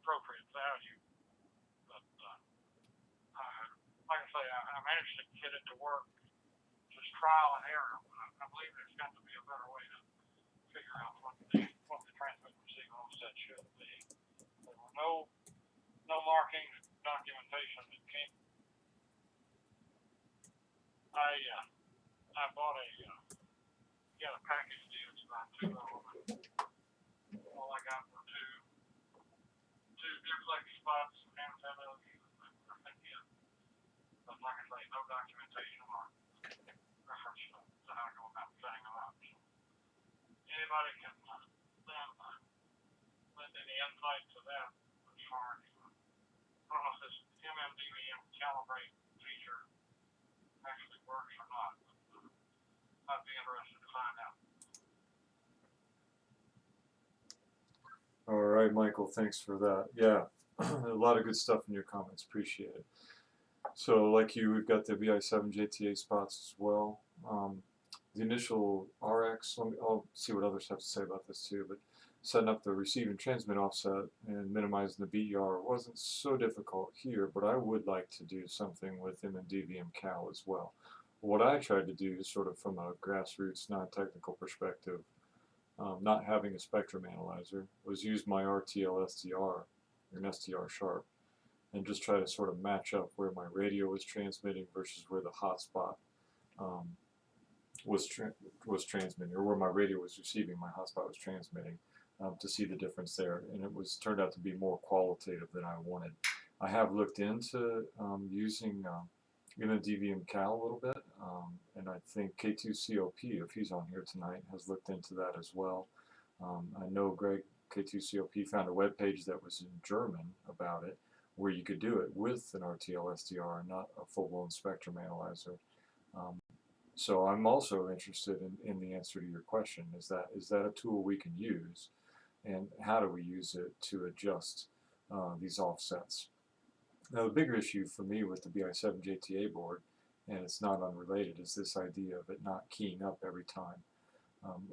appropriate value. But like I say, I managed to get it to work, just trial and error. I believe there's got to be a better way to figure out what the transmit and receive offset should be. There were no markings, documentation that came. I bought a package deal. It's about two of them. All I got were two duplex spots and antennas. I think, yeah. But like I say, no documentation or reference to how to go about setting them up. So anybody can lend any insight to that as far as I don't know if this MMDVM calibrate feature actually works or not. I'd be interested to find out. All right, Michael, thanks for that. Yeah, a lot of good stuff in your comments. Appreciate it. So, like you, we've got the VI7 JTA spots as well. The initial RX, I'll see what others have to say about this too, but setting up the receive and transmit offset and minimizing the BER wasn't so difficult here, but I would like to do something with MMDVM Cal as well. What I tried to do, sort of from a grassroots, non-technical perspective, not having a spectrum analyzer, was use my RTL SDR, or an SDR sharp, and just try to sort of match up where my radio was transmitting versus where the hotspot was transmitting, or where my radio was receiving, my hotspot was transmitting, to see the difference there. And it was turned out to be more qualitative than I wanted. I have looked into using DVM Cal a little bit, and I think K2COP, if he's on here tonight, has looked into that as well. I know Greg, K2COP, found a web page that was in German about it, where you could do it with an RTL SDR, not a full-blown spectrum analyzer. So I'm also interested in the answer to your question. Is that a tool we can use, and how do we use it to adjust these offsets? Now, the bigger issue for me with the VI7 JTA board, and it's not unrelated, is this idea of it not keying up every time.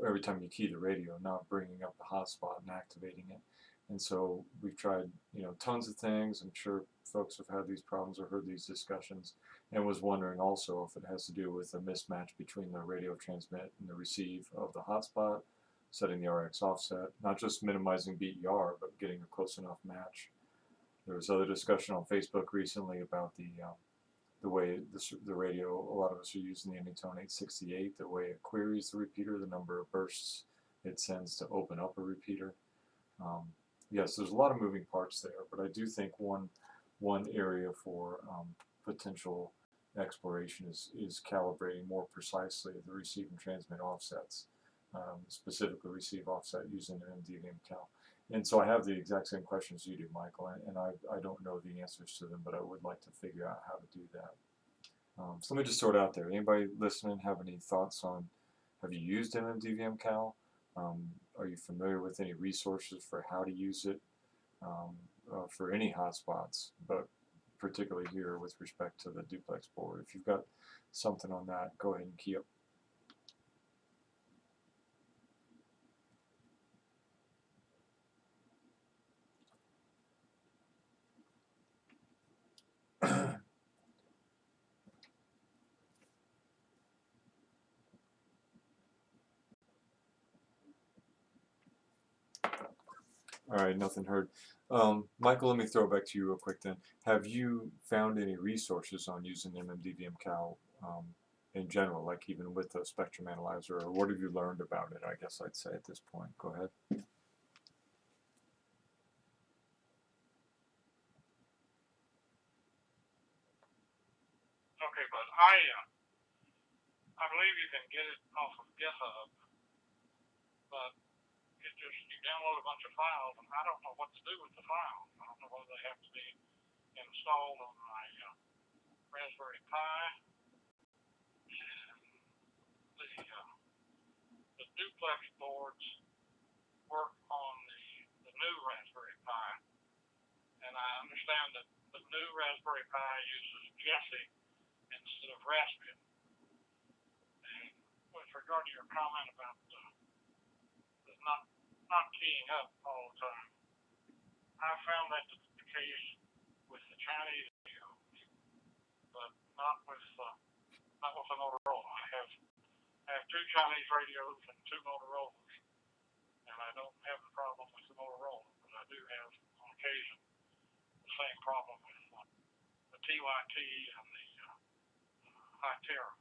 Every time you key the radio, not bringing up the hotspot and activating it. And so we've tried, tons of things. I'm sure folks have had these problems or heard these discussions, and was wondering also if it has to do with a mismatch between the radio transmit and the receive of the hotspot, setting the RX offset, not just minimizing BER, but getting a close enough match. There was other discussion on Facebook recently about the way the radio, a lot of us are using the Anytone 868, the way it queries the repeater, the number of bursts it sends to open up a repeater. Yes, there's a lot of moving parts there, but I do think one area for potential exploration is calibrating more precisely the receive and transmit offsets, specifically receive offset using an MDVM Cal. And so I have the exact same questions you do, Michael, and I don't know the answers to them, but I would like to figure out how to do that. So let me just throw it out there. Anybody listening have any thoughts on, have you used MMDVM Cal? Are you familiar with any resources for how to use it for any hotspots, but particularly here with respect to the duplex board? If you've got something on that, go ahead and key up. All right, nothing heard. Michael, let me throw it back to you real quick then. Have you found any resources on using MMDVM Cal in general, like even with the spectrum analyzer, or what have you learned about it, I guess I'd say at this point? Go ahead. Okay, but I believe you can get it off of GitHub, but you download a bunch of files, and I don't know what to do with the files. I don't know whether they have to be installed on my Raspberry Pi. And the duplex boards work on the new Raspberry Pi, and I understand that the new Raspberry Pi uses Jessie instead of Raspbian. And with regard to your comment about not keying up all the time, I found that to not with the Motorola. I have two Chinese radios and two Motorola's, and I don't have the problem with the Motorola, but I do have on occasion the same problem with the TYT and the Hytera.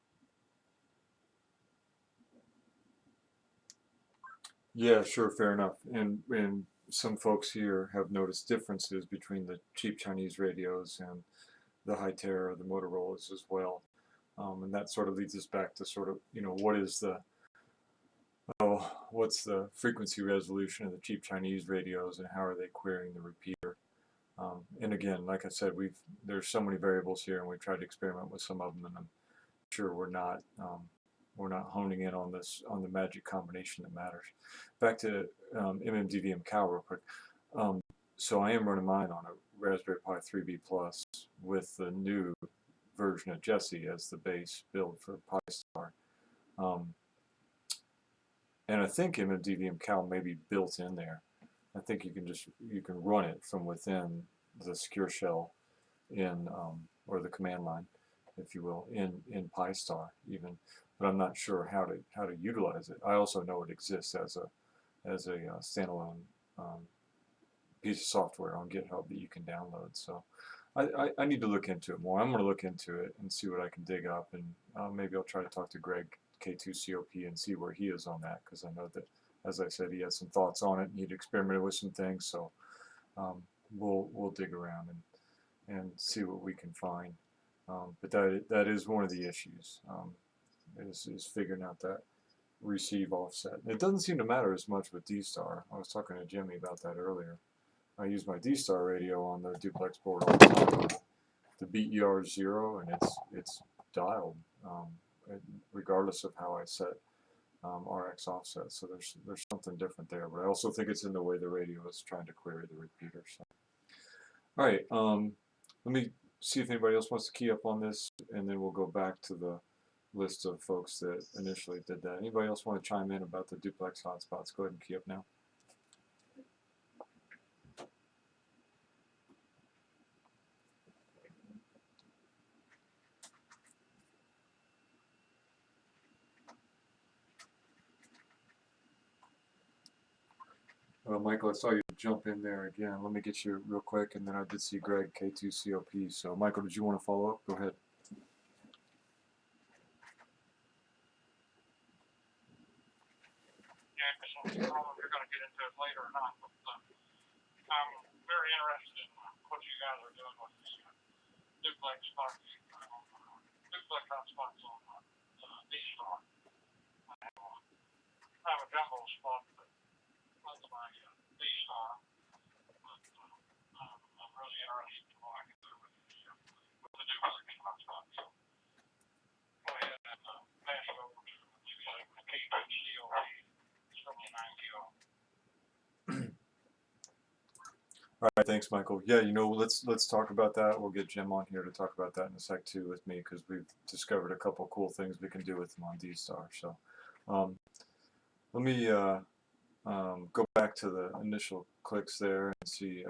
Yeah, sure, fair enough. And some folks here have noticed differences between the cheap Chinese radios and the Hytera, the Motorola's as well. And that sort of leads us back to sort of, what's the frequency resolution of the cheap Chinese radios and how are they querying the repeater? And again, like I said, there's so many variables here, and we've tried to experiment with some of them, and I'm sure we're not honing in on the magic combination that matters. Back to MMDVM Cal real quick. So I am running mine on a Raspberry Pi 3B Plus with the new version of Jessie as the base build for Pi-Star. And I think MMDVM Cal may be built in there. I think you can run it from within the secure shell or the command line, if you will, in Pi-Star even. But I'm not sure how to utilize it. I also know it exists as a standalone piece of software on GitHub that you can download. So I need to look into it more. I'm going to look into it and see what I can dig up, and maybe I'll try to talk to Greg K2COP and see where he is on that, because I know that, as I said, he has some thoughts on it and he'd experimented with some things. So we'll dig around and see what we can find. But that is one of the issues, is figuring out that receive offset. It doesn't seem to matter as much with D-Star. I was talking to Jimmy about that earlier. I use my D-Star radio on the duplex board all the time. The BER is 0 and it's dialed regardless of how I set RX offset. So there's something different there. But I also think it's in the way the radio is trying to query the repeater. So. All right, let me see if anybody else wants to key up on this, and then we'll go back to the list of folks that initially did that. Anybody else want to chime in about the duplex hotspots? Go ahead and key up now. Michael, I saw you jump in there again. Let me get you real quick, and then I did see Greg K2COP. So, Michael, did you want to follow up? Go ahead. Yeah, I don't know if you're going to get into it later or not, but I'm very interested in what you guys are doing with the duplex hotspots on D-Star. I have a jumbo spot that runs my D-Star, but I'm really interested in what I can do with the duplex hotspots. So go ahead and pass it over to K2COP. All right, thanks, Michael. Yeah, let's talk about that. We'll get Jim on here to talk about that in a sec too with me, because we've discovered a couple cool things we can do with them on D-Star. So let me go back to the initial clicks there and see.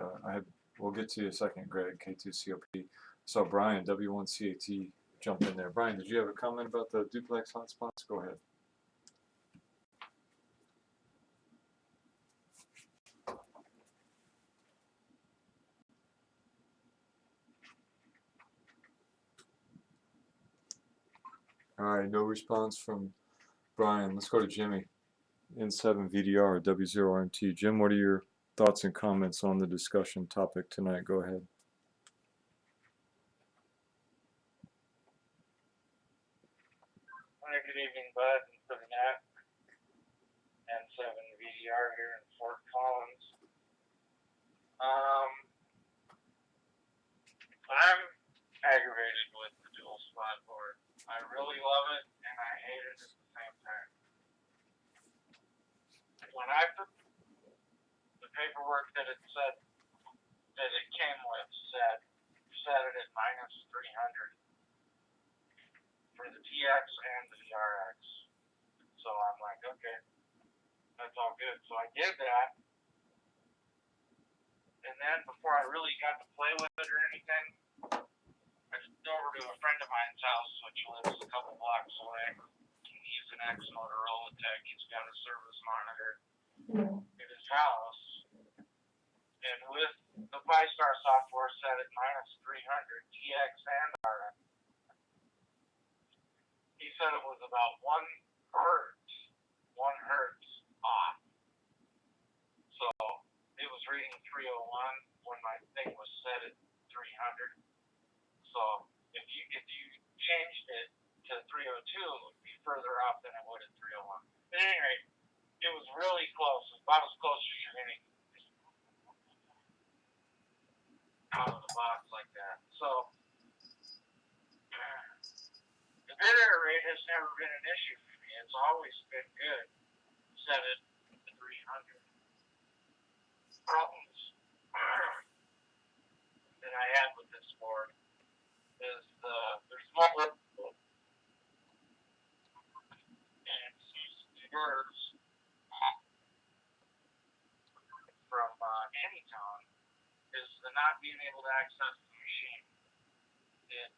We'll get to you in a second, Greg K2COP. So Brian W1CAT jump in there. Brian, did you have a comment about the duplex hotspots? Go ahead. All right, no response from Brian. Let's go to Jimmy, N7 VDR, W0RMT. Jim, what are your thoughts and comments on the discussion topic tonight? Go ahead. Hi, good evening, Bud and Ferdinand. N7 VDR here in Fort Collins. I'm aggravated with the dual spot board. I really love it and I hate it at the same time. When I put the paperwork that it came with set it at -300 for the TX and the VRX. So I'm like, okay, that's all good. So I did that. And then before I really got to play with it or anything, I over to a friend of mine's house, which lives a couple blocks away. He's an ex-Motorola tech. He's got a service monitor in his house. And with the Pi-Star software set at -300 TX and RF, he said it was about 1 hertz off. So it was reading 301 when my thing was set at 300. So if you changed it to 302, it would be further off than it would at 301. But at any rate, it was really close, about as close as you're getting out of the box like that. So the bit error rate has never been an issue for me. It's always been good. Set it to 300. Problems that I had with this board is there's more and words from Anytone is the not being able to access the machine. It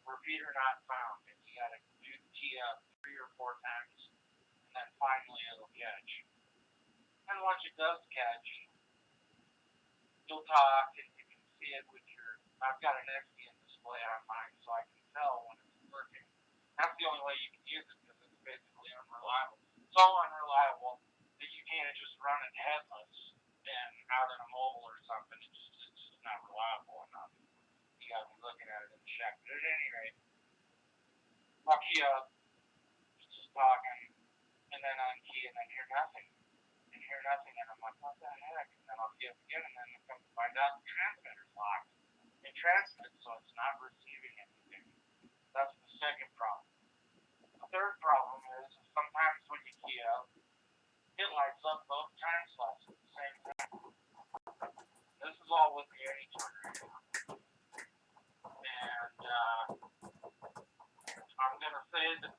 repeater not found. And you got to do the key up 3 or 4 times, and then finally it'll catch. And once it does catch, you'll talk and you can see it with your. I've got an XDN display on mine, so I can tell when it's working. That's the only way you can use it because it's basically unreliable. So unreliable that you can't just run it headless and out in a mobile or something. It's just not reliable enough. You got to be looking at it in the shack. But at any rate, I'll key up, just talking, and then unkey, and then hear nothing. And I'm like, what the heck? And then I'll key up again, and then I come to find out the transmitter's locked. It transmits, so it's not receiving anything. That's the second problem. The third problem is sometimes when you key up, it lights up both time slots at the same time. This is all with the Anytone radio. And I'm going to say that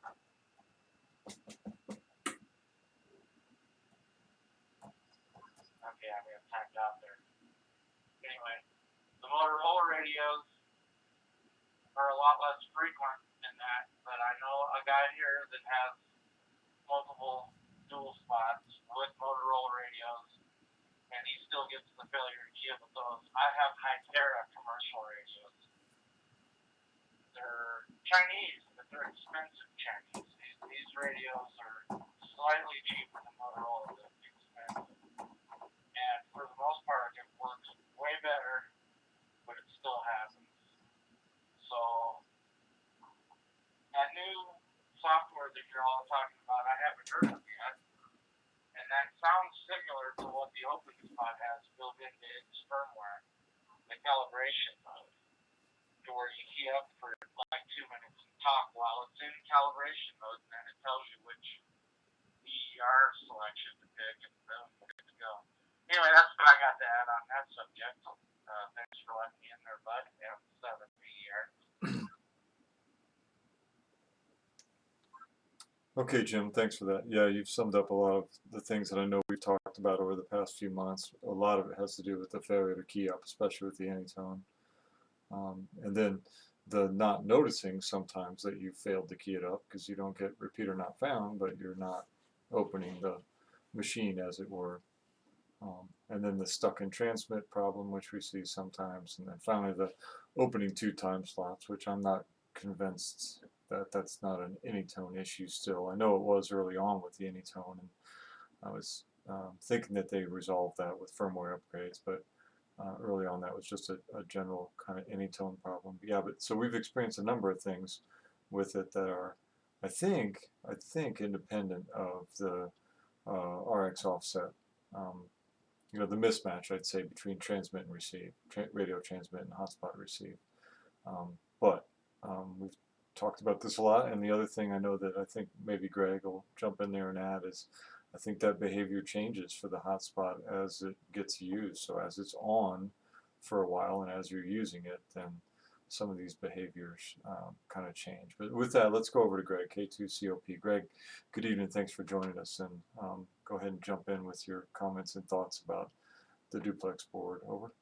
okay, I may have timed out there. Anyway, the Motorola radios are a lot less frequent than that, but I know a guy here that has multiple dual spots with Motorola radios, and he still gets the failure to key up with those. I have Hytera commercial radios. They're Chinese, but they're expensive Chinese. These radios are slightly cheaper than Motorola, but expensive. And for the most part, it works way better, but it still happens. So that new software that you're all talking about, I haven't heard of yet, and that sounds similar to what the OpenSpot has built into its firmware, the calibration mode, to where you key up for like 2 minutes and talk while it's in calibration mode, and then it tells you which ER selection to pick, and boom, good to go. Anyway, that's what I got to add on that subject. Thanks for letting me in there, bud. Yeah, 7 ER. Okay, Jim, thanks for that. Yeah, you've summed up a lot of the things that I know we've talked about over the past few months. A lot of it has to do with the failure to key up, especially with the Anytone. And then the not noticing sometimes that you failed to key it up because you don't get repeater not found, but you're not opening the machine, as it were. And then the stuck in transmit problem, which we see sometimes. And then finally the opening 2 time slots, which I'm not convinced that that's not an Anytone issue still. I know it was early on with the Anytone, and I was thinking that they resolved that with firmware upgrades, but early on that was just a general kind of Anytone problem. But yeah, but so we've experienced a number of things with it that are, I think independent of the RX offset. You know, the mismatch, I'd say, between transmit and receive, radio transmit and hotspot receive. But we've talked about this a lot, and the other thing I know that I think maybe Greg will jump in there and add is I think that behavior changes for the hotspot as it gets used. So as it's on for a while and as you're using it, then some of these behaviors kind of change. But with that, let's go over to Greg, K2COP. Greg, good evening. Thanks for joining us. And go ahead and jump in with your comments and thoughts about the duplex board. Over.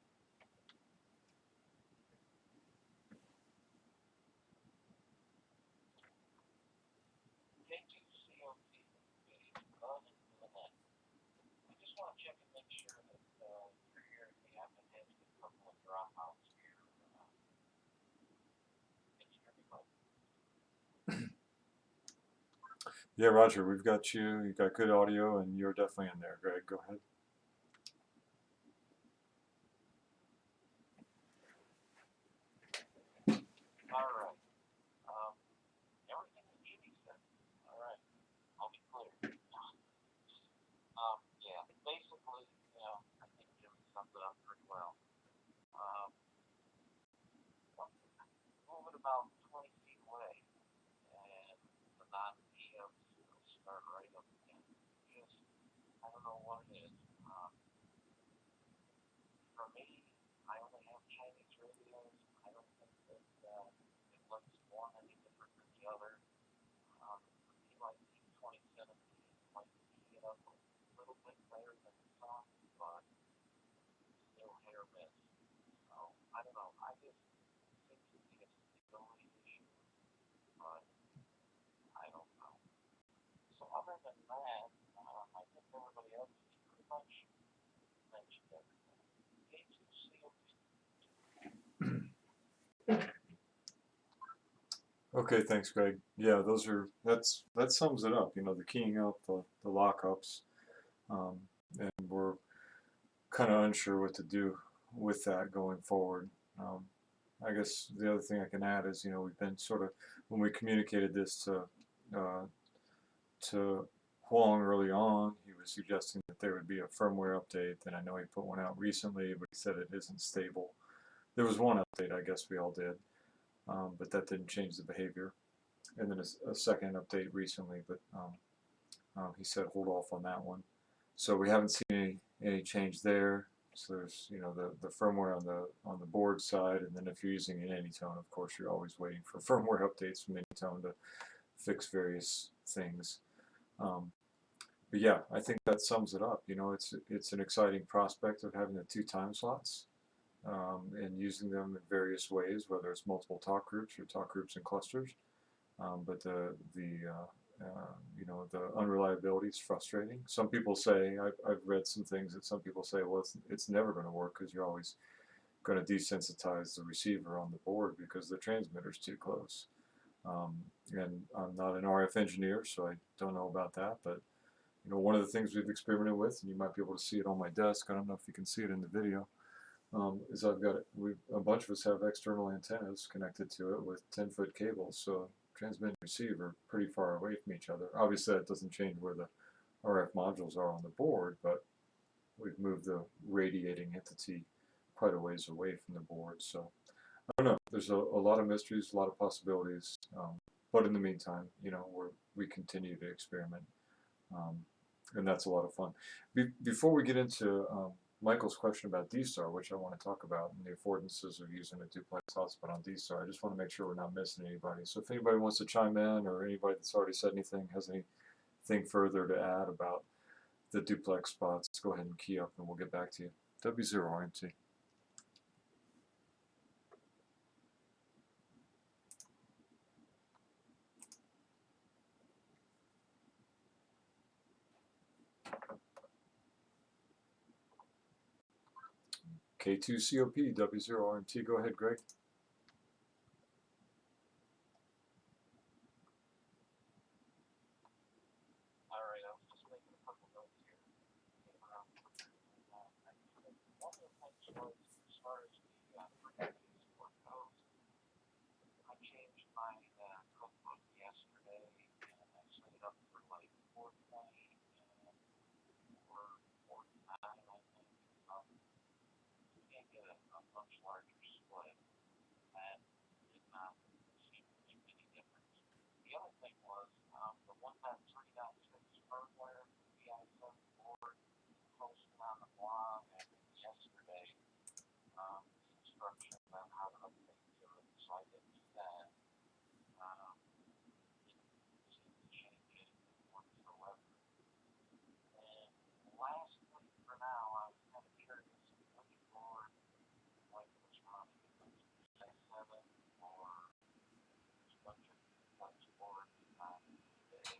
Yeah, Roger, we've got you. You got good audio, and you're definitely in there. Greg, go ahead. All right. Everything that Judy said. All right. I'll be clear. Yeah. Basically, I think Jim summed it up pretty well. Moving about 20 feet away, and the non-PMs will start right up again. Just, I don't know what it is. For me, I only have Chinese radios. I don't think that it looks one any different than the other. He might be 2017, might be it up a little bit better than some, but still hit or miss. So I don't know. I just seems to be a stability issue, but I don't know. So other than that, I think everybody else has pretty much mentioned everything. Okay, thanks, Greg. Yeah, that sums it up. You know, the keying out the lockups, um, and we're kind of unsure what to do with that going forward. Um, I guess the other thing I can add is, you know, we've been sort of, when we communicated this to Huang early on, he was suggesting that there would be a firmware update. And I know he put one out recently, but he said it isn't stable. There was one update, I guess we all did, but that didn't change the behavior. And then a second update recently, but he said hold off on that one. So we haven't seen any change there. So there's, you know, the firmware on the board side, and then if you're using an Anytone, of course, you're always waiting for firmware updates from Anytone to fix various things. But yeah, I think that sums it up. You know, it's an exciting prospect of having the 2 time slots, and using them in various ways, whether it's multiple talk groups or talk groups and clusters. But you know, the unreliability is frustrating. Some people say, I've read some things that some people say, well, it's never going to work because you're always going to desensitize the receiver on the board because the transmitter's too close. And I'm not an RF engineer, so I don't know about that. But you know, one of the things we've experimented with, and you might be able to see it on my desk. I don't know if you can see it in the video. Is I've got a bunch of us have external antennas connected to it with 10-foot cables, so transmit and receive are pretty far away from each other. Obviously, that doesn't change where the RF modules are on the board, but we've moved the radiating entity quite a ways away from the board. So I don't know. There's a lot of mysteries, a lot of possibilities, but in the meantime, you know, we continue to experiment, and that's a lot of fun. Before we get into Michael's question about D-Star, which I want to talk about, and the affordances of using a duplex hotspot on D-Star, I just want to make sure we're not missing anybody. So if anybody wants to chime in, or anybody that's already said anything has anything further to add about the duplex spots, go ahead and key up and we'll get back to you. W0RMT. K2COP, W0RMT, go ahead, Greg. All right, I was just making a couple notes here. One of the things was, as far as the frequencies for goes, I changed my cookbook yesterday, and I set it up for like 420 or 49, I think. You can't get a much larger split, and did not seem to make any difference. The other thing was the 1.3.6 firmware VI7 board posted on the blog, and yesterday instructions on how to update to it, so I did do that. Didn't seem to change anything whatsoever. And lastly, for now, I was kind of curious which board like was running, if it was VI7 or just a bunch of flex boards on eBay.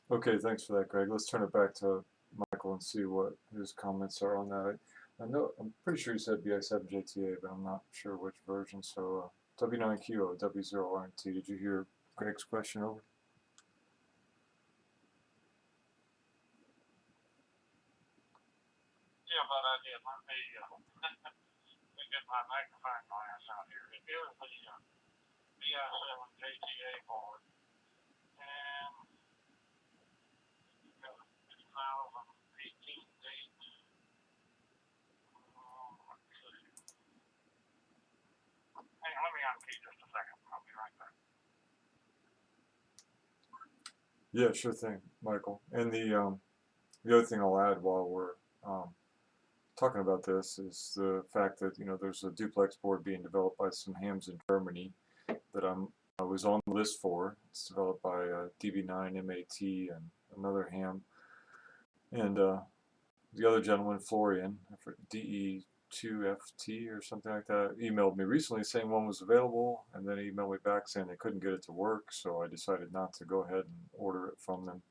Okay, thanks for that, Greg. Let's turn it back to Michael and see what his comments are on that. I know I'm pretty sure you said BI7JTA, but I'm not sure which version. So W9QO, W0RNT. Did you hear Greg's question over? Yeah, but I did. Let me get my magnifying glass out here. It is the BI7JTA board. And 2018 date. Let's see. Hang on, let me unkey just a second. I'll be right back. Yeah, sure thing, Michael. And the other thing I'll add while we're talking about this is the fact that there's a duplex board being developed by some hams in Germany that I was on the list for. It's developed by DB9 MAT and another ham, and the other gentleman, Florian, DE2FT or something like that, emailed me recently saying one was available, and then he emailed me back saying they couldn't get it to work, so I decided not to go ahead and order it from them.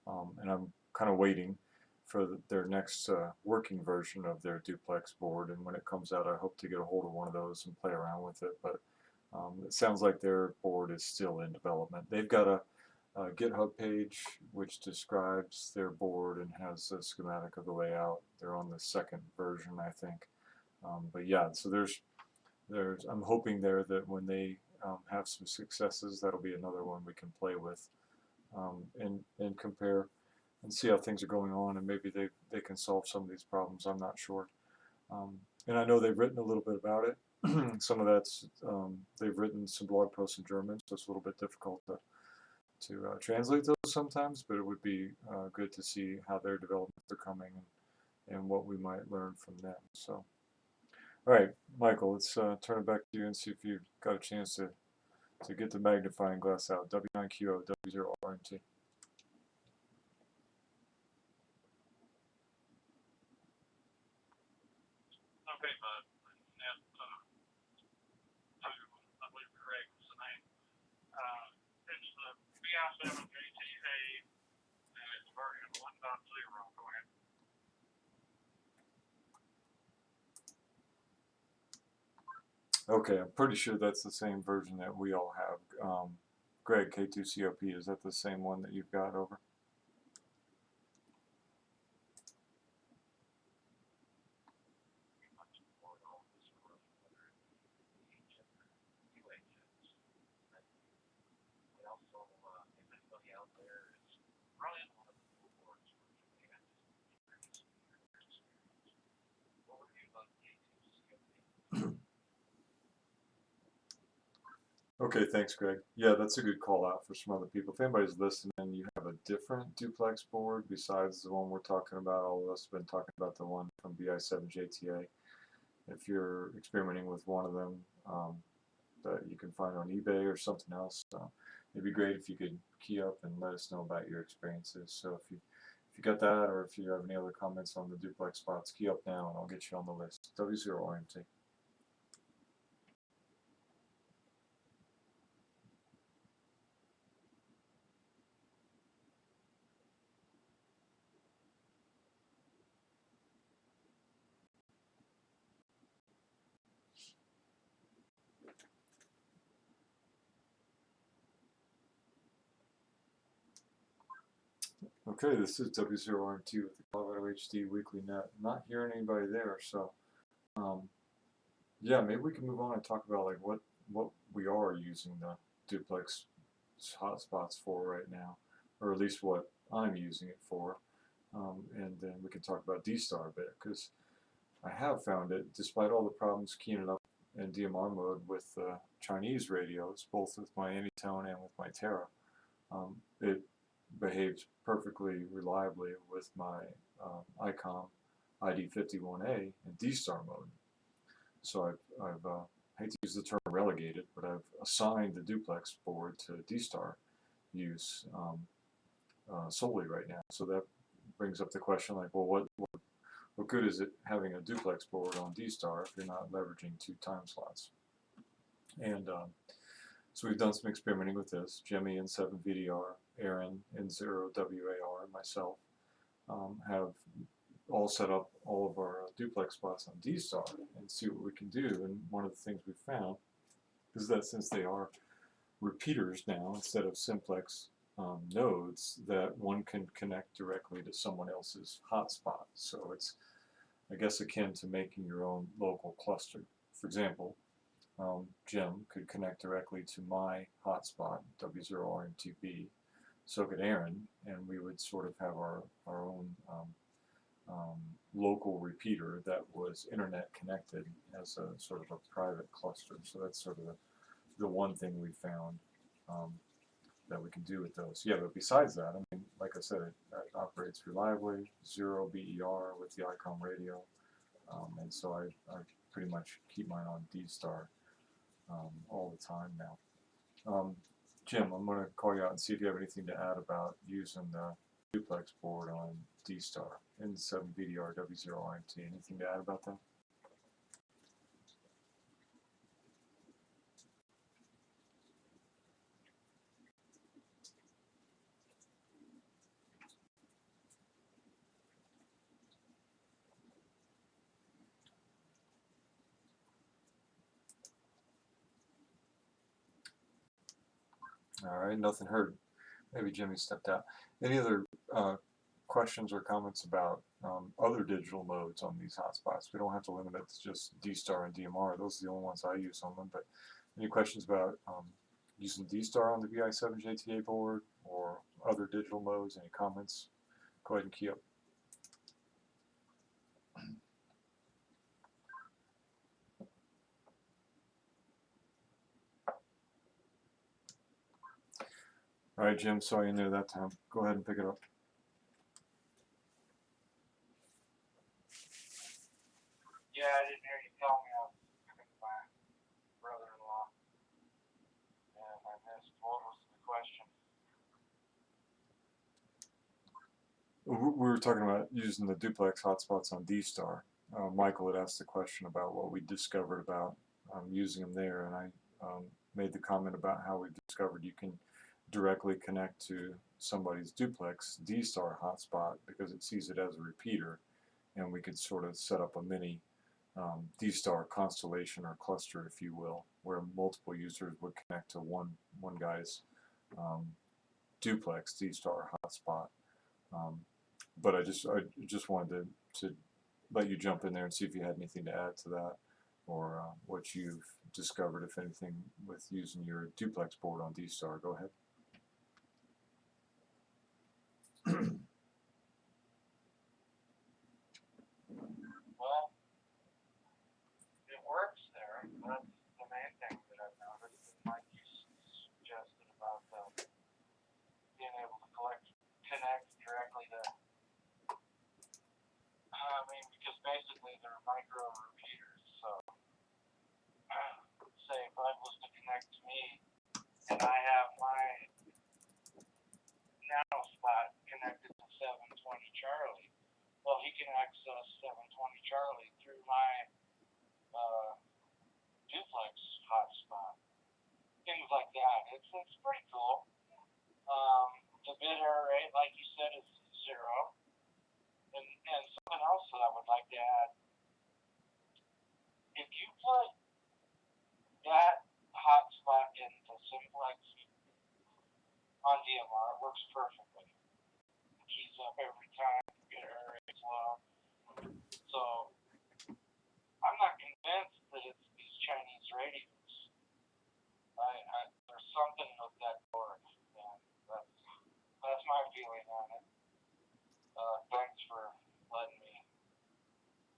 And I'm kind of waiting for their next working version of their duplex board, and when it comes out I hope to get a hold of one of those and play around with it, but it sounds like their board is still in development. They've got a GitHub page which describes their board and has a schematic of the layout. They're on the second version, I think. But yeah, so I'm hoping there that when they have some successes, that'll be another one we can play with and compare and see how things are going on, and maybe they can solve some of these problems. I'm not sure. And I know they've written a little bit about it. Some of that's they've written some blog posts in German, so it's a little bit difficult to translate those sometimes, but it would be good to see how their developments are coming and what we might learn from them. So, all right, Michael, let's turn it back to you and see if you've got a chance to get the magnifying glass out. W9QO, W0RNT. Okay, bud. And I believe Greg was the name. It's the BI7JTA, and it's version 1.0. Go ahead. Okay, I'm pretty sure that's the same version that we all have. Greg, K2COP, is that the same one that you've got over? Okay, thanks, Greg. Yeah, that's a good call out for some other people. If anybody's listening and you have a different duplex board besides the one we're talking about, all of us have been talking about the one from BI7JTA. If you're experimenting with one of them that you can find on eBay or something else, it'd be great if you could key up and let us know about your experiences. So if you got that, or if you have any other comments on the duplex spots, key up now and I'll get you on the list. W0RMT. Okay, this is W0RMT with the Colorado HD Weekly Net. Not hearing anybody there, so yeah, maybe we can move on and talk about like what we are using the duplex hotspots for right now, or at least what I'm using it for, and then we can talk about D-Star a bit, because I have found it, despite all the problems keying it up in DMR mode with Chinese radios, both with my Anytone and with my Terra, it behaves perfectly reliably with my ICOM ID51A in D-Star mode. So I've I hate to use the term relegated, but I've assigned the duplex board to D-Star use solely right now. So that brings up the question, like, well, what good is it having a duplex board on D-Star if you're not leveraging 2 time slots? And so we've done some experimenting with this, Gemmy and 7VDR, Aaron, N0WAR, and myself have all set up all of our duplex spots on D-Star and see what we can do. And one of the things we found is that since they are repeaters now instead of simplex nodes, that one can connect directly to someone else's hotspot. So it's, I guess, akin to making your own local cluster. For example, Jim could connect directly to my hotspot, W0RMTB, so could Aaron, and we would sort of have our own local repeater that was internet connected as a sort of a private cluster. So that's sort of the one thing we found that we can do with those. Yeah, but besides that, I mean, like I said, it operates reliably, 0 BER with the ICOM radio, and so I pretty much keep mine on D-Star all the time now. Jim, I'm going to call you out and see if you have anything to add about using the duplex board on D-Star in 7 BDR W0IMT. Anything to add about that? All right, nothing heard. Maybe Jimmy stepped out. Any other questions or comments about other digital modes on these hotspots? We don't have to limit it to just D-Star and DMR. Those are the only ones I use on them. But any questions about using D-Star on the VI7JTA board or other digital modes? Any comments? Go ahead and key up. All right, Jim, saw you in there that time. Go ahead and pick it up. Yeah, I didn't hear you tell me I was with my brother-in-law, and I missed what was the question. We were talking about using the duplex hotspots on D-Star. Michael had asked a question about what we discovered about using them there, and I made the comment about how we discovered you can directly connect to somebody's duplex D-Star hotspot because it sees it as a repeater, and we could sort of set up a mini D-Star constellation or cluster, if you will, where multiple users would connect to one guy's duplex D-Star hotspot. But I just wanted to let you jump in there and see if you had anything to add to that, or what you've discovered, if anything, with using your duplex board on D-Star. Go ahead. Well, it works there. That's the main thing that I've noticed. And like you suggested about being able to connect directly to, I mean, because basically they're micro repeaters. So, say if I was to connect to me and I have my now spot connected to 720 Charlie, well, he can access 720 Charlie through my duplex hotspot. Things like that. It's pretty cool. The bit error rate, like you said, is 0. And something else that I would like to add, if you put that hotspot into simplex on DMR, it works perfectly. It keys up every time, bit error rate's low. So I'm not convinced that it's these Chinese radios. There's something with that board, and that's my feeling on it. Thanks for letting me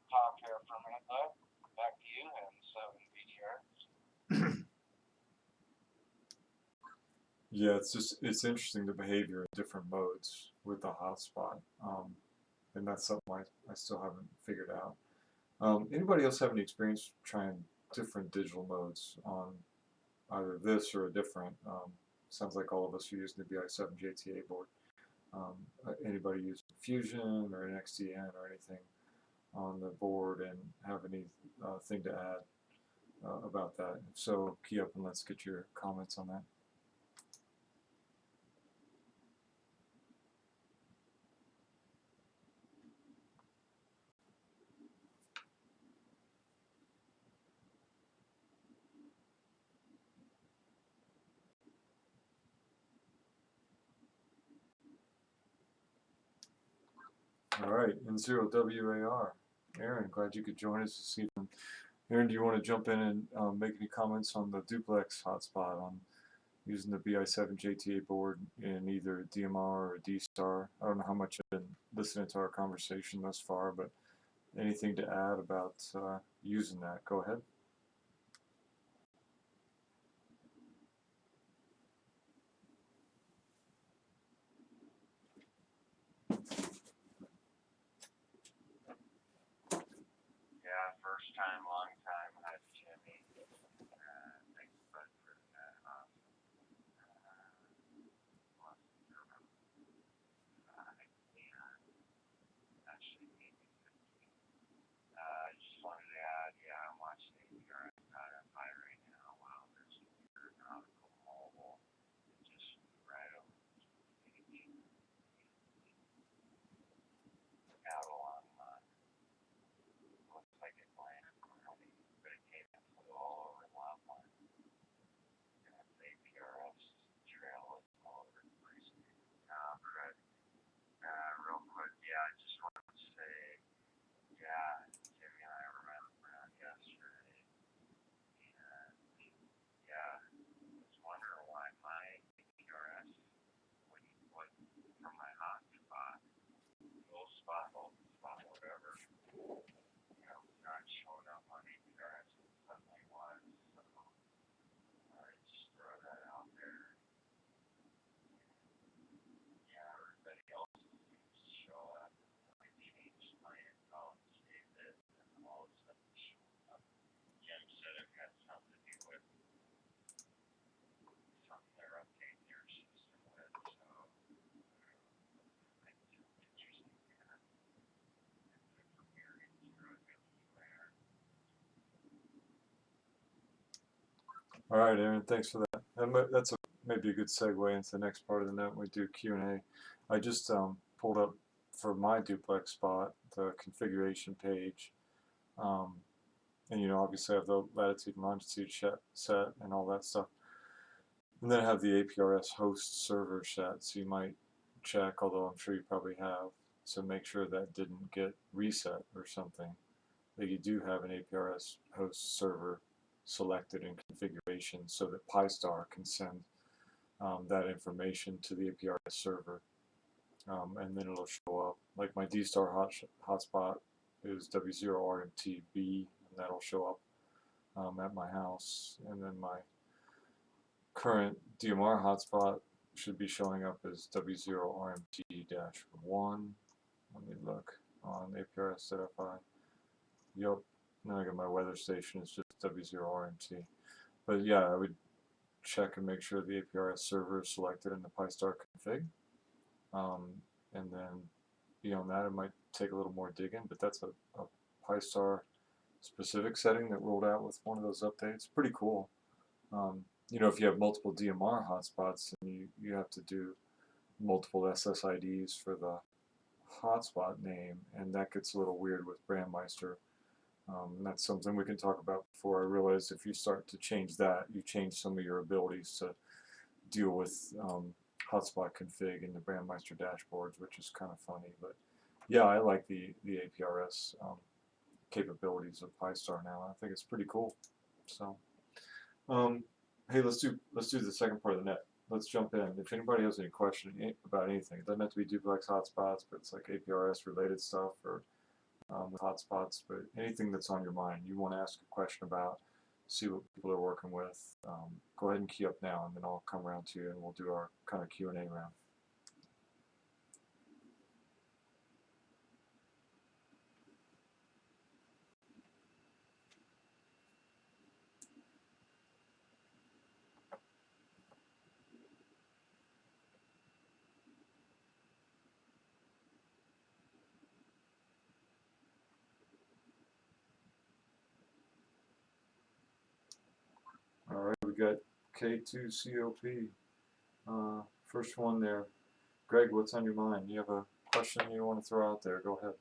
talk here for a minute, though. Back to you and 7 BDR. Yeah, it's interesting the behavior in different modes with the hotspot, and that's something I still haven't figured out. Anybody else have any experience trying different digital modes on either this or a different? Sounds like all of us are using the VI7JTA board. Anybody use Fusion or an XDN or anything on the board and have anything to add about that? If so, key up and let's get your comments on that. All right, N0WAR. Aaron, glad you could join us this evening. Aaron, do you want to jump in and make any comments on the duplex hotspot on using the BI7JTA board in either DMR or D-Star? I don't know how much you've been listening to our conversation thus far, but anything to add about using that? Go ahead. Yeah, first time, long time. Hi, Jimmy. Thanks, bud, for that. Actually, maybe 15. I just wanted to add, yeah, I'm watching APRS out at Pi right now. Wow, there's an aeronautical mobile. It just flew right over the page. Out along looks like it landed already, but it came and flew all over Lapland. And its APRS trail is all over the place. Fred, real quick, yeah, I just wanted to say, yeah, Jimmy and I were running around yesterday, and yeah, I was wondering why my APRS wouldn't from my hotspot, little spot, whatever, not showing up on APRS, it suddenly was, so I just throw that out there. Yeah, everybody else seems to show up. I changed my info and saved it, and all of a sudden it's showing up. Jim said it had something to do with something they're updating their system with, so I think it's interesting. Yeah. It's from here in N0WAR. All right, Aaron, thanks for that. That's maybe a good segue into the next part of the note. We do Q&A. I just pulled up for my duplex spot the configuration page, and obviously I have the latitude and longitude set and all that stuff. And then I have the APRS host server set, so you might check, although I'm sure you probably have, so make sure that didn't get reset or something, that you do have an APRS host server selected in configuration so that Pi-Star can send that information to the APRS server, and then it'll show up. Like my D-Star hotspot is W0RMTB, and that'll show up at my house, and then my current DMR hotspot should be showing up as W0RMT-1. Let me look on APRS.fi. Yep. Now I got my weather station, it's just W0RMT. But yeah, I would check and make sure the APRS server is selected in the Pi-Star config. And then beyond that, it might take a little more digging, but that's a Pi-Star specific setting that rolled out with one of those updates. Pretty cool. If you have multiple DMR hotspots, then you have to do multiple SSIDs for the hotspot name, and that gets a little weird with Brandmeister. And that's something we can talk about before. I realize if you start to change that, you change some of your abilities to deal with hotspot config in the Brandmeister dashboards, which is kind of funny. But yeah, I like the APRS capabilities of Pi-Star now. I think it's pretty cool. So, hey, let's do the second part of the net. Let's jump in. If anybody has any question about anything, it doesn't have to be duplex hotspots, but it's like APRS related stuff or hotspots, but anything that's on your mind, you want to ask a question about, see what people are working with, go ahead and key up now, and then I'll come around to you and we'll do our kind of Q&A round. All right, we got K2COP. First one there. Greg, what's on your mind? You have a question you want to throw out there? Go ahead.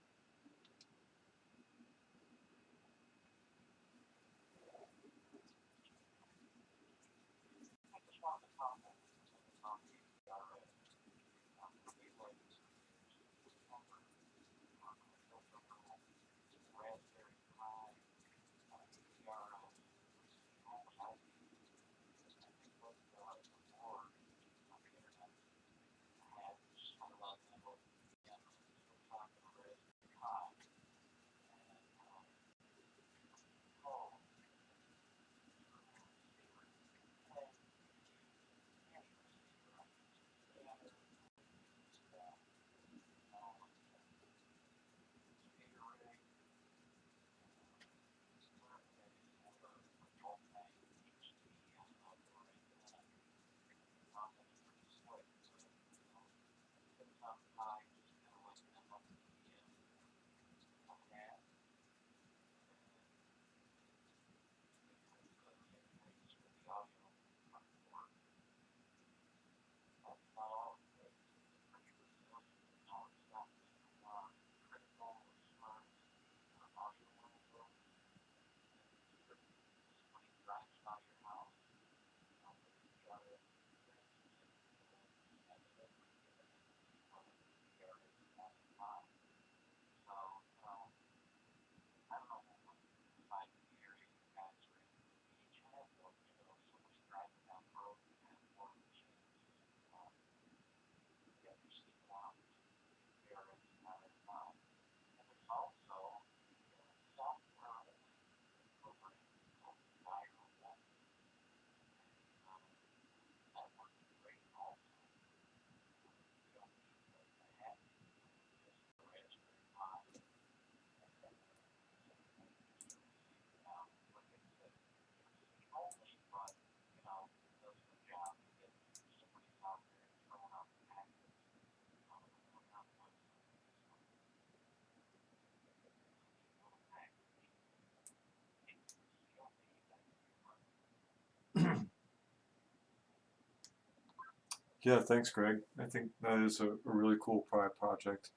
Yeah, thanks, Greg. I think that is a really cool project.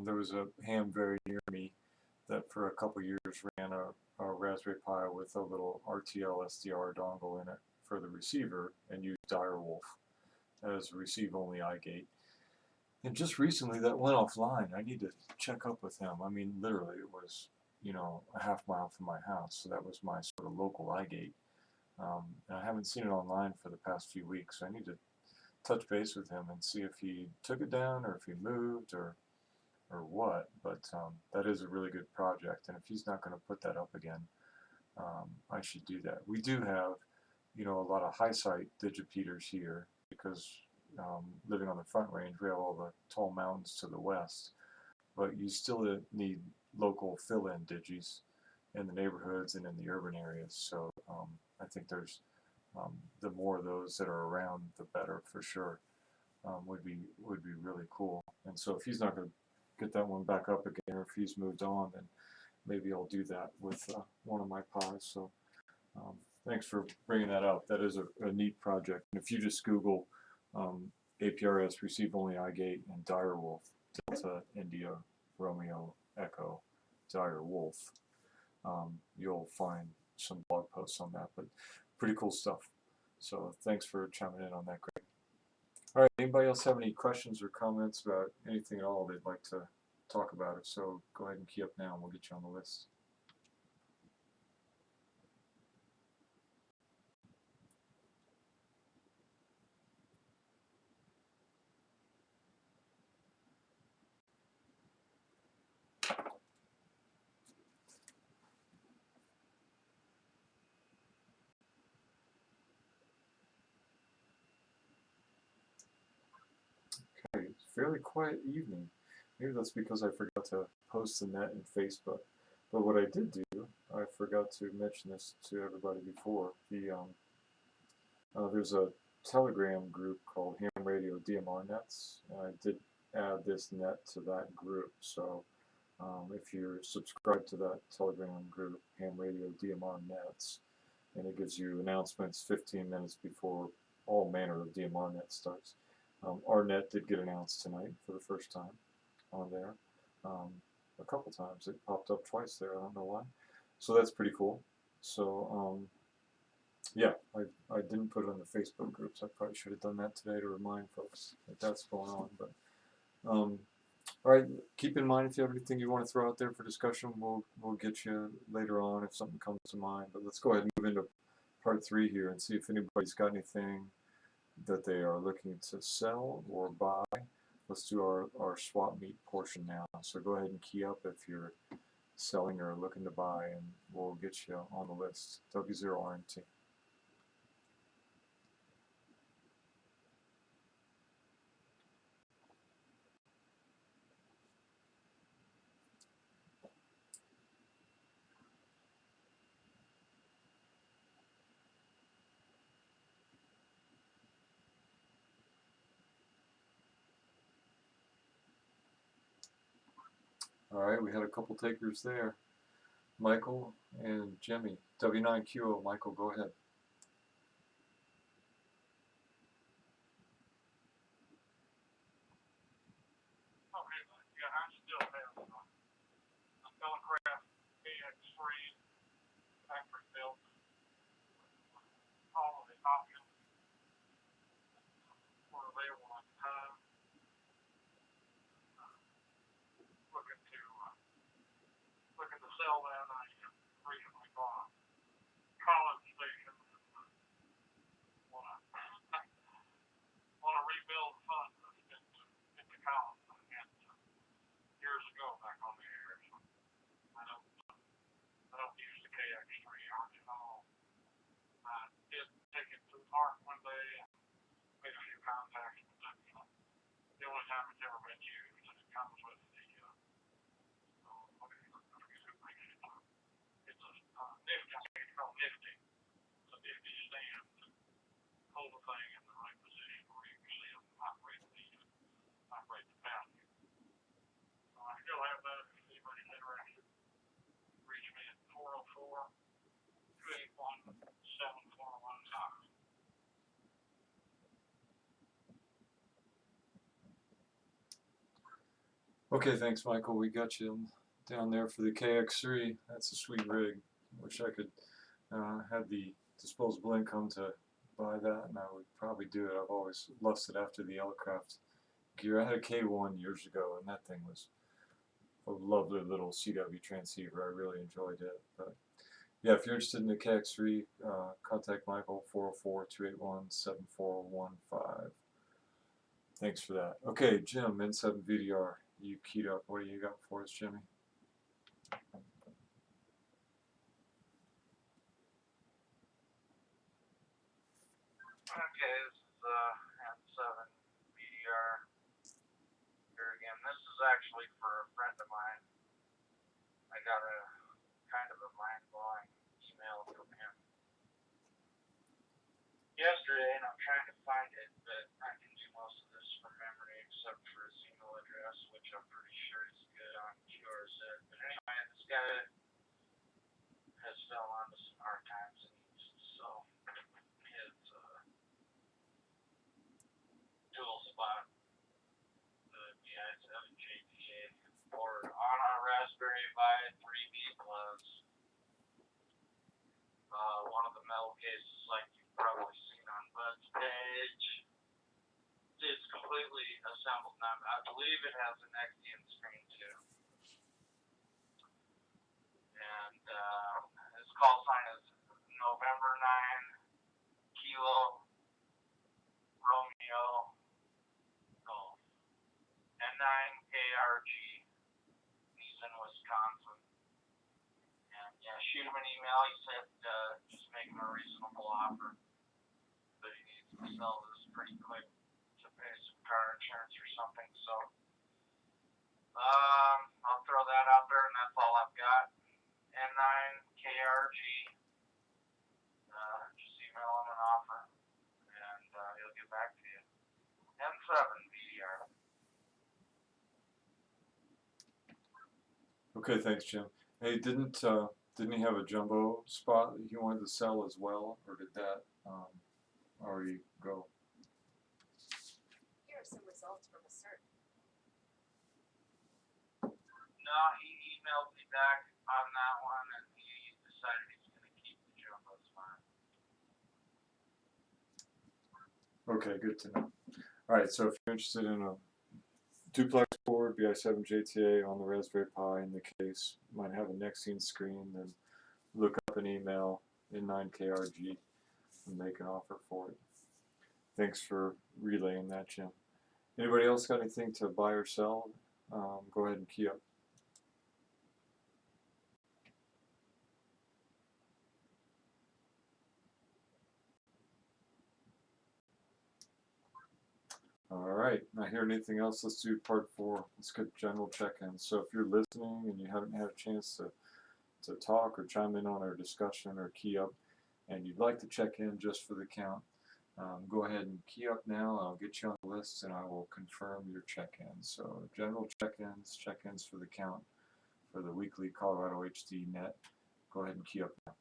There was a ham very near me that for a couple years ran a Raspberry Pi with a little RTL SDR dongle in it for the receiver and used Direwolf as a receive-only iGate. And just recently that went offline. I need to check up with him. I mean, literally, it was, a half mile from my house, so that was my sort of local iGate. And I haven't seen it online for the past few weeks, so I need to touch base with him and see if he took it down or if he moved or what. But that is a really good project, and if he's not going to put that up again, I should do that. We do have, a lot of high-site digipeaters here because living on the Front Range, we have all the tall mountains to the west, but you still need local fill-in digis in the neighborhoods and in the urban areas. So I think there's the more of those that are around, the better for sure. Would be really cool. And so if he's not going to get that one back up again, or if he's moved on, then maybe I'll do that with one of my Pis. So thanks for bringing that up. That is a neat project. And if you just Google APRS receive only iGate and Direwolf, Delta India Romeo Echo Direwolf, you'll find some blog posts on that. But pretty cool stuff. So thanks for chiming in on that, Greg. All right, anybody else have any questions or comments about anything at all they'd like to talk about? If so, go ahead and key up now and we'll get you on the list. Okay, fairly quiet evening. Maybe that's because I forgot to post the net and Facebook. But what I did do, I forgot to mention this to everybody before. There's a Telegram group called Ham Radio DMR Nets, and I did add this net to that group. So if you're subscribed to that Telegram group, Ham Radio DMR Nets, and it gives you announcements 15 minutes before all manner of DMR net starts. Our net did get announced tonight for the first time on there. A couple times. It popped up twice there. I don't know why. So that's pretty cool. So yeah, I didn't put it on the Facebook groups. I probably should have done that today to remind folks that that's going on. But all right, keep in mind if you have anything you want to throw out there for discussion, we'll get you later on if something comes to mind. But let's go ahead and move into part 3 here and see if anybody's got anything that they are looking to sell or buy. Let's do our swap meet portion now. So go ahead and key up if you're selling or looking to buy, and we'll get you on the list. W0RMT. All right, we had a couple takers there. Michael and Jimmy. W9QO, Michael, go ahead. Okay, yeah, I still have a Belcraft KX3 factory built. All of the options were available at the time. Looking to sell that. I recently bought a college station. Want to rebuild funds into college that I had years ago back on the air. So I don't use the KX3 hardly at all. I did take it to the park one day and made a few contacts, but that's the only time it's ever been used, and it comes with the Nifty, it's called Nifty. It's a Nifty stand to hold the thing in the right position where you can see them operate the value. So I still have that if anybody's interested. Reach me at 404-281-7415. Okay, thanks, Michael. We got you down there for the KX3. That's a sweet rig. Wish I could had the disposable income to buy that, and I would probably do it. I've always lusted after the Elecraft gear. I had a K1 years ago, and that thing was a lovely little CW transceiver. I really enjoyed it. But yeah, if you're interested in the KX3, contact Michael 404-281-7415. Thanks for that. Okay, Jim, N7 VDR. You keyed up. What do you got for us, Jimmy? Okay, this is N7 BDR here again. This is actually for a friend of mine. I got a kind of a mind-blowing email from him yesterday, and I'm trying to find it, but I can do most of this from memory except for his email address, which I'm pretty sure is good on QRZ. But anyway, this guy has fell onto some hard times, and he's so his dual spot, the BI7JTA board on a Raspberry Pi 3B Plus. One of the metal cases, like you've probably seen on Bud's page, is completely assembled now. I believe it has an XDN screen too. And his call sign is November 9 Kilo Romeo Golf. N9 KRG. He's in Wisconsin. And yeah, shoot him an email. He said just make him a reasonable offer. But he needs to sell this pretty quick to pay some car insurance or something. So I'll throw that out there, and that's all I've got. N9 KRG. Just email him an offer, and he'll get back to you. N7 VDR. Okay, thanks, Jim. Hey, didn't he have a jumbo spot that he wanted to sell as well, or did that already go? Here are some results from a search. No, he emailed me back on that one, and he decided he's going to keep the jumbo spot. Okay, good to know. All right, so if you're interested in a duplex board, BI7JTA on the Raspberry Pi in the case, might have a Nexene screen, then look up an email N9KRG and make an offer for it. Thanks for relaying that, Jim. Anybody else got anything to buy or sell? Go ahead and key up. All right, not hearing anything else, let's do part 4. Let's get general check-in. So if you're listening and you haven't had a chance to talk or chime in on our discussion or key up, and you'd like to check in just for the count, go ahead and key up now. I'll get you on the list, and I will confirm your check-ins. So general check-ins for the count for the weekly Colorado HD Net. Go ahead and key up now.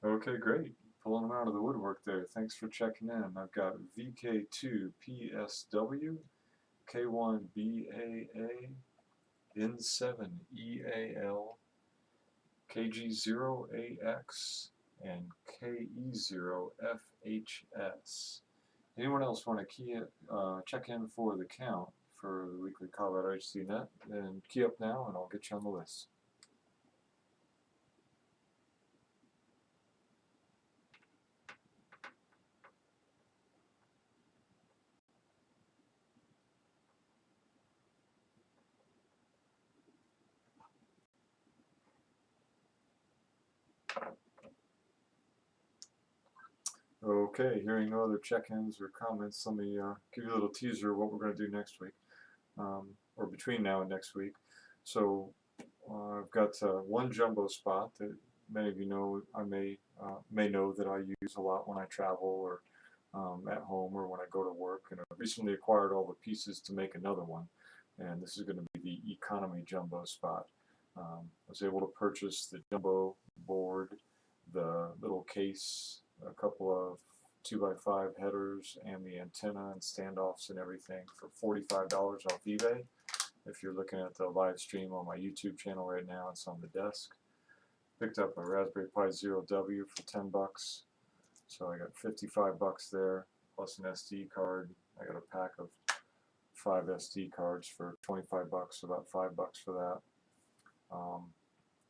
Okay, great. Pulling them out of the woodwork there. Thanks for checking in. I've got VK2PSW, K1BAA, N7EAL, KG0AX, and KE0FHS. Anyone else want to check in for the count for the weekly Colorado HD Net? Then key up now, and I'll get you on the list. Okay, hearing no other check-ins or comments, let me give you a little teaser of what we're going to do next week, or between now and next week. So I've got one jumbo spot that many of you know I may know that I use a lot when I travel or at home or when I go to work. And I recently acquired all the pieces to make another one, and this is going to be the economy jumbo spot. I was able to purchase the jumbo board, the little case, a couple of 2x5 headers, and the antenna and standoffs and everything for $45 off eBay. If you're looking at the live stream on my YouTube channel right now, it's on the desk. Picked up a Raspberry Pi Zero W for 10 bucks, so I got 55 bucks there, plus an SD card. I got a pack of 5 SD cards for 25 bucks, about 5 bucks for that.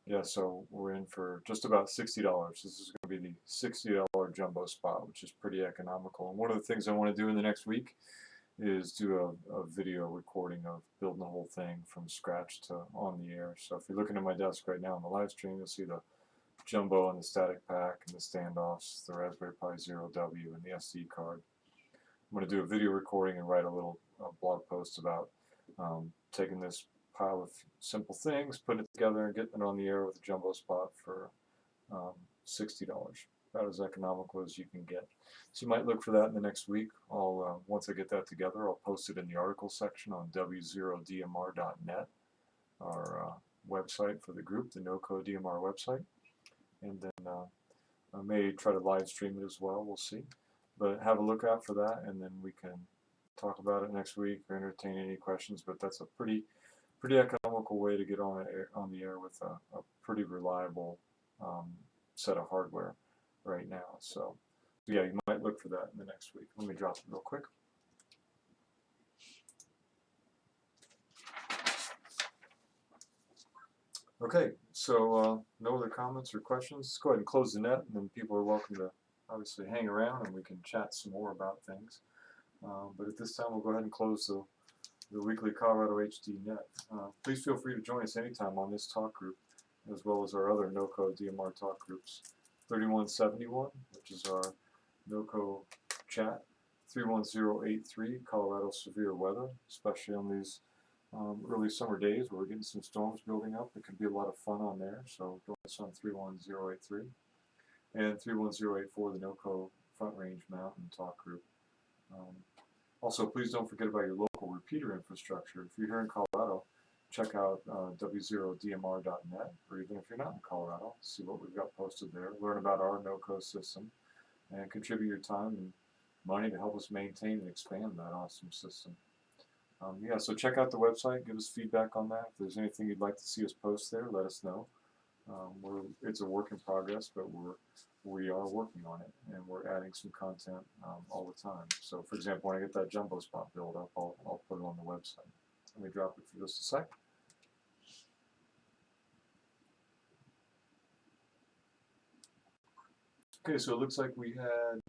Yeah, so we're in for just about $60. This is going to be the $60 jumbo spot, which is pretty economical. And one of the things I want to do in the next week is do a video recording of building the whole thing from scratch to on the air. So if you're looking at my desk right now on the live stream, you'll see the jumbo and the static pack and the standoffs, the Raspberry Pi Zero W and the SD card. I'm going to do a video recording and write a little blog post about taking this pile of simple things, putting it together and getting it on the air with a jumbo spot for $60. About as economical as you can get. So you might look for that in the next week. I'll once I get that together, I'll post it in the article section on w0dmr.net, our website for the group, the NoCo DMR website. And then I may try to live stream it as well. We'll see. But have a look out for that, and then we can talk about it next week or entertain any questions. But that's a pretty economical way to get on the air with a pretty reliable set of hardware right now. So yeah, you might look for that in the next week. Let me drop it real quick. Okay, so no other comments or questions. Let's go ahead and close the net, and then people are welcome to obviously hang around and we can chat some more about things. But at this time, we'll go ahead and close the weekly Colorado HD net. Please feel free to join us anytime on this talk group, as well as our other NoCo DMR talk groups. 3171, which is our NoCo chat. 31083, Colorado severe weather, especially on these early summer days where we're getting some storms building up. It can be a lot of fun on there, so join us on 31083. And 31084, the NoCo Front Range Mountain talk group. Also, please don't forget about your local repeater infrastructure. If you're here in Colorado, check out w0dmr.net, or even if you're not in Colorado, see what we've got posted there. Learn about our NoCo system, and contribute your time and money to help us maintain and expand that awesome system. Yeah, so check out the website, give us feedback on that. If there's anything you'd like to see us post there, let us know. It's a work in progress, but we are working on it, and we're adding some content all the time. So, for example, when I get that jumbo spot built up, I'll put it on the website. Let me drop it for just a sec. Okay, so it looks like we had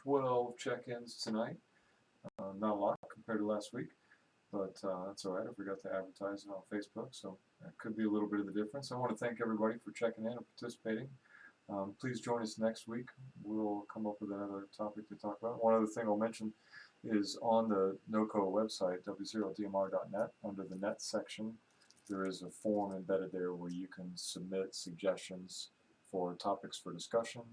12 check-ins tonight. Not a lot compared to last week, but that's all right. I forgot to advertise it on Facebook, so that could be a little bit of the difference. I want to thank everybody for checking in and participating. Please join us next week. We'll come up with another topic to talk about. One other thing I'll mention is on the NoCo website, w0dmr.net, under the net section, there is a form embedded there where you can submit suggestions for topics for discussion,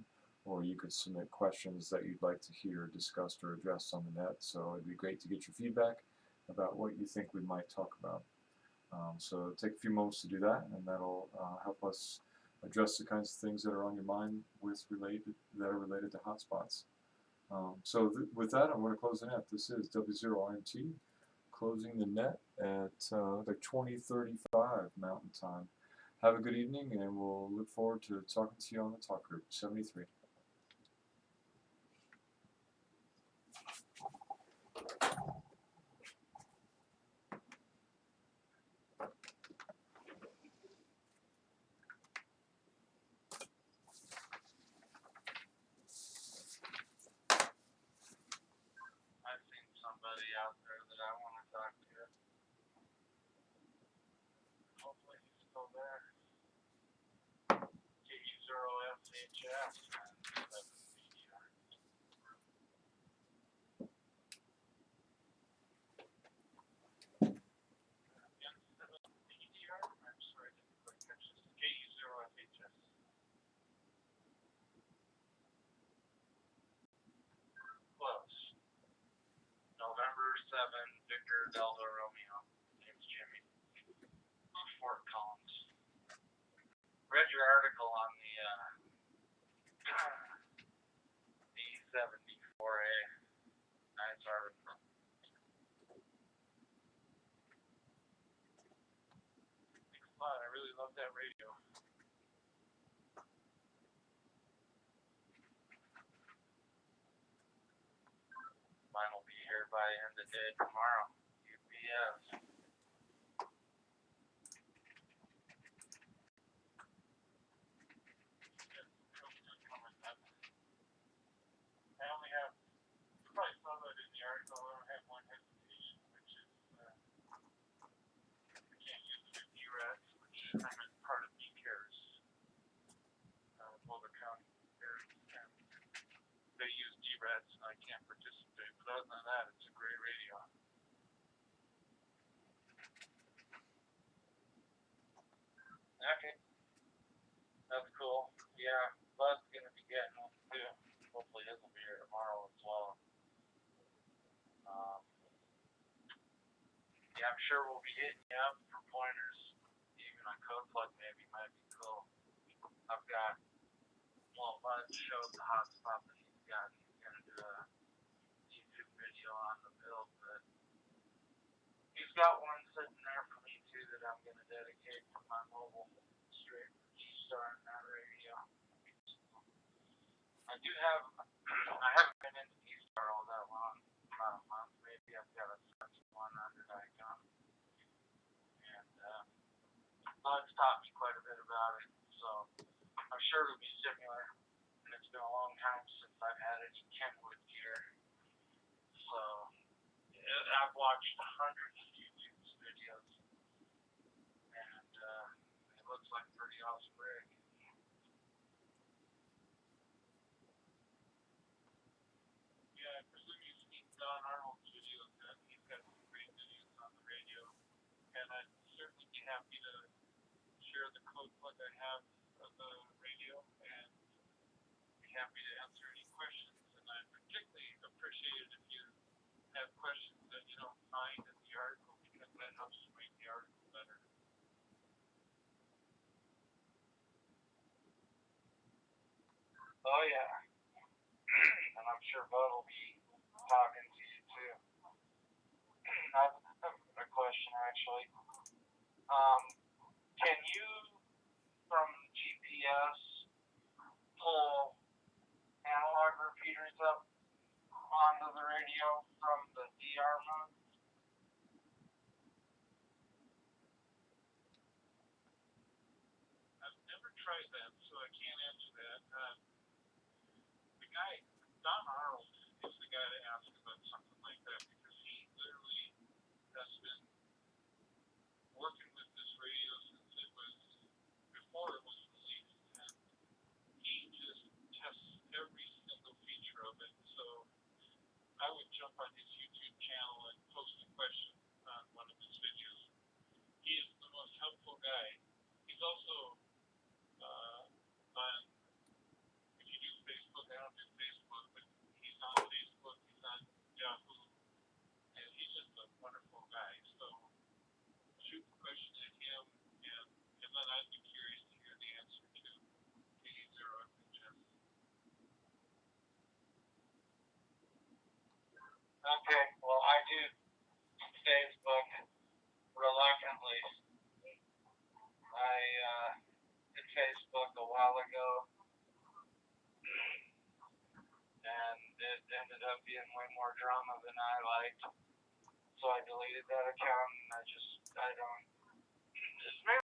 or you could submit questions that you'd like to hear discussed or addressed on the net. So it'd be great to get your feedback about what you think we might talk about. So take a few moments to do that, and that'll help us address the kinds of things that are on your mind that are related to hotspots. So with that, I'm going to close the net. This is W0IMT closing the net at like 20:35 Mountain Time. Have a good evening, and we'll look forward to talking to you on the talk group 73. I've seen somebody out there that I want to talk to. Hopefully he's still there. KU0FHS. Victor Delta Romeo. Name's Jimmy. Fort Collins. Read your article on the D74A. Nice article. Thanks a lot. I really love that radio. Mine will be here by the end of the day tomorrow. UPS. I only have, you probably saw that in the article, I only have one hesitation, which is, I can't use the DRATs, which I'm in part of DCARES, Boulder County CARES, and they use DRATs and I can't participate, but other than that, it's a great radio. Okay. That's cool. Yeah, Bud's gonna be getting one too. Hopefully his will be here tomorrow as well. Yeah, I'm sure we'll be hitting you up for pointers. Even on Code Plug maybe might be cool. I've got, well, Bud showed the hotspot that he's got. He's gonna do a YouTube video on the build, but he's got one sitting there for me too that I'm gonna dedicate to my mobile straight for G-Star and that radio. I do have, I haven't been into G-Star all that long, about a month maybe. I've got a second one under Nikon. And Bud's taught me quite a bit about it, so I'm sure it'll be similar. And it's been a long time since I've had any Kenwood gear. So I've watched hundreds of YouTube videos, and it looks like a pretty awesome rig. Yeah, I presume you've seen Don Arnold's videos, and he's got some great videos on the radio, and I'd certainly be happy to share the code plug I have of the radio, and be happy to answer any questions, and I particularly appreciate it if you have questions that you don't find in the article, because that helps to make the article better. Oh yeah. And I'm sure Bud will be talking to you too. I have a question actually. Can you from GPS pull analog repeaters up onto the radio from the DR mode? I've never tried that, so I can't answer that. The guy, Don Arnold, is the guy to ask about something like that, because he literally has been working with this radio since it was, before it was released, and he just tests every single feature of it. So I would jump on his YouTube channel and post a question on one of his videos. He is the most helpful guy. He's also on, if you do Facebook, I don't do Facebook, but he's on Facebook, he's on Yahoo, and he's just a wonderful guy. So shoot the question at him, and then I'd be curious to hear the answer to KE0FHS. Okay, well I do Facebook reluctantly. I did Facebook a while ago, and it ended up being way more drama than I liked. So I deleted that account, and I don't, it's maybe